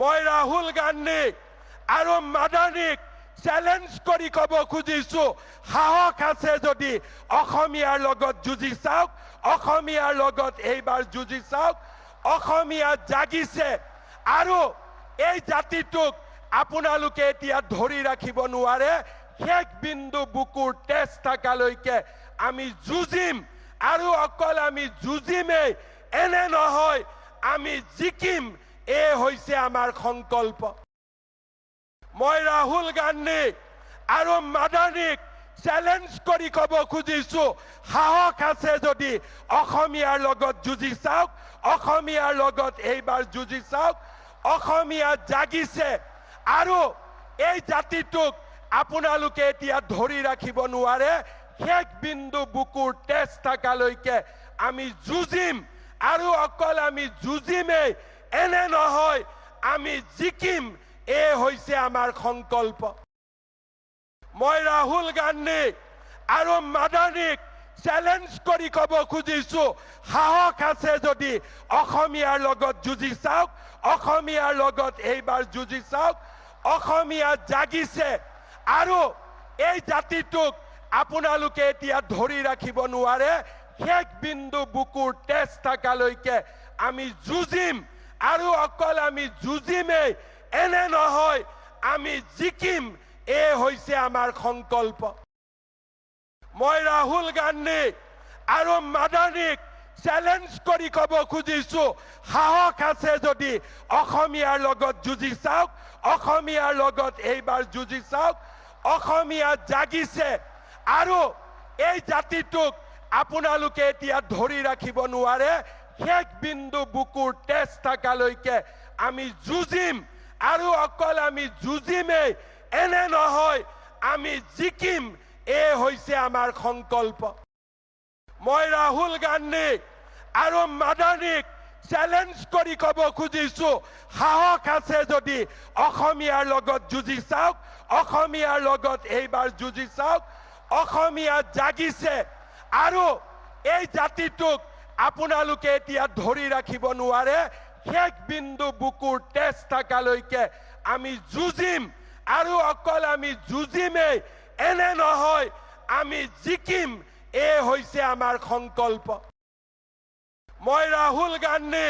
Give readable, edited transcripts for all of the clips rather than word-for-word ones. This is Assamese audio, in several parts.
মই ৰাহুল গান্ধী আৰু মাদানীক চ্যালেঞ্জ কৰি কব খুজিছো, সাহস আছে যদি অসমীয়াৰ লগত যুঁজি চাওক, অসমীয়াৰ লগত এইবাৰ যুঁজি চাওক। অসমীয়া জাগিছে আৰু এই জাতিটোক আপোনালোকে এতিয়া ধৰি ৰাখিব নোৱাৰে। শেষ বিন্দু বুকুৰ তেজ থাকালৈকে আমি যুঁজিম আৰু অকল আমি যুঁজিমেই, এনে নহয় আমি জিকিম। এই হৈছে আমাৰ সংকল্প। মই ৰাহুল গান্ধী আৰু মাদানীক চ্যালেঞ্জ কৰি কব খুজিছো, সাহস আছে যদি অসমীয়াৰ লগত যুঁজি চাওক, অসমীয়াৰ লগত এইবাৰ যুঁজি চাওক। অসমীয়া জাগিছে আৰু এই জাতিটোক আপোনালোকে এতিয়া ধৰি ৰাখিব নোৱাৰে। শেষ বিন্দু বুকুৰ তেজ থাকালৈকে আমি যুঁজিম আৰু অকল আমি যুঁজিমেই, এনে নহয় আমি জিকিম। এই হৈছে আমাৰ সংকল্প। মই ৰাহুল গান্ধী আৰু মাদানীক চ্যালেঞ্জ কৰি কব খুজিছো, সাহস আছে যদি অসমীয়াৰ লগত যুঁজি চাওক, অসমীয়াৰ লগত এইবাৰ যুঁজি চাওক। অসমীয়া জাগিছে আৰু এই জাতিটোক আপোনালোকে এতিয়া ধৰি ৰাখিব নোৱাৰে। শেষ বিন্দু বুকুৰ তেজ থাকালৈকে আমি যুঁজিম আৰু অকল আমি যুঁজিমেই, এনে নহয় আমি জিকিম। এই হৈছে আমাৰ সংকল্প। মই ৰাহুল গান্ধী আৰু মাদানীক চ্যালেঞ্জ কৰি কব খুজিছো, সাহস আছে যদি অসমীয়াৰ লগত যুঁজি চাওক, অসমীয়াৰ লগত এইবাৰ যুঁজি চাওক। অসমীয়া জাগিছে আৰু এই জাতিটোক আপোনালোকে এতিয়া ধৰি ৰাখিব নোৱাৰে। শেষ বিন্দু বুকুৰ তেজ থাকালৈকে আমি যুঁজিম আৰু অকল আমি যুঁজিমেই, এনে নহয় আমি জিকিম। এই হৈছে আমাৰ সংকল্প। মই ৰাহুল গান্ধী আৰু মাদানীক চ্যালেঞ্জ কৰি কব খুজিছো, সাহস আছে যদি অসমীয়াৰ লগত যুঁজি চাওক, অসমীয়াৰ লগত এইবাৰ যুঁজি চাওক। অসমীয়া জাগিছে আৰু এই জাতিটোক আপোনালোকে এতিয়া ধৰি ৰাখিব নোৱাৰে। শেষ বিন্দু বুকুৰ তেজ থাকালৈকে আমি যুঁজিম আৰু অকল আমি যুঁজিমেই, এনে নহয় আমি জিকিম। এই হৈছে আমাৰ সংকল্প। মই ৰাহুল গান্ধী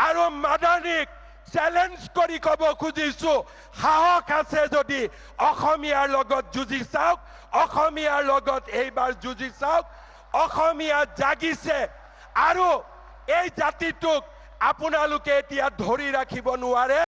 আৰু মাদানীক চ্যালেঞ্জ কৰি কব খুজিছো, সাহস আছে যদি অসমীয়াৰ লগত যুঁজি চাওক, অসমীয়াৰ লগত এইবাৰ যুঁজি চাওক। অসমীয়া জাগিছে আৰু এই জাতিটোক আপোনালোকে এতিয়া ধৰি ৰাখিব নোৱাৰে।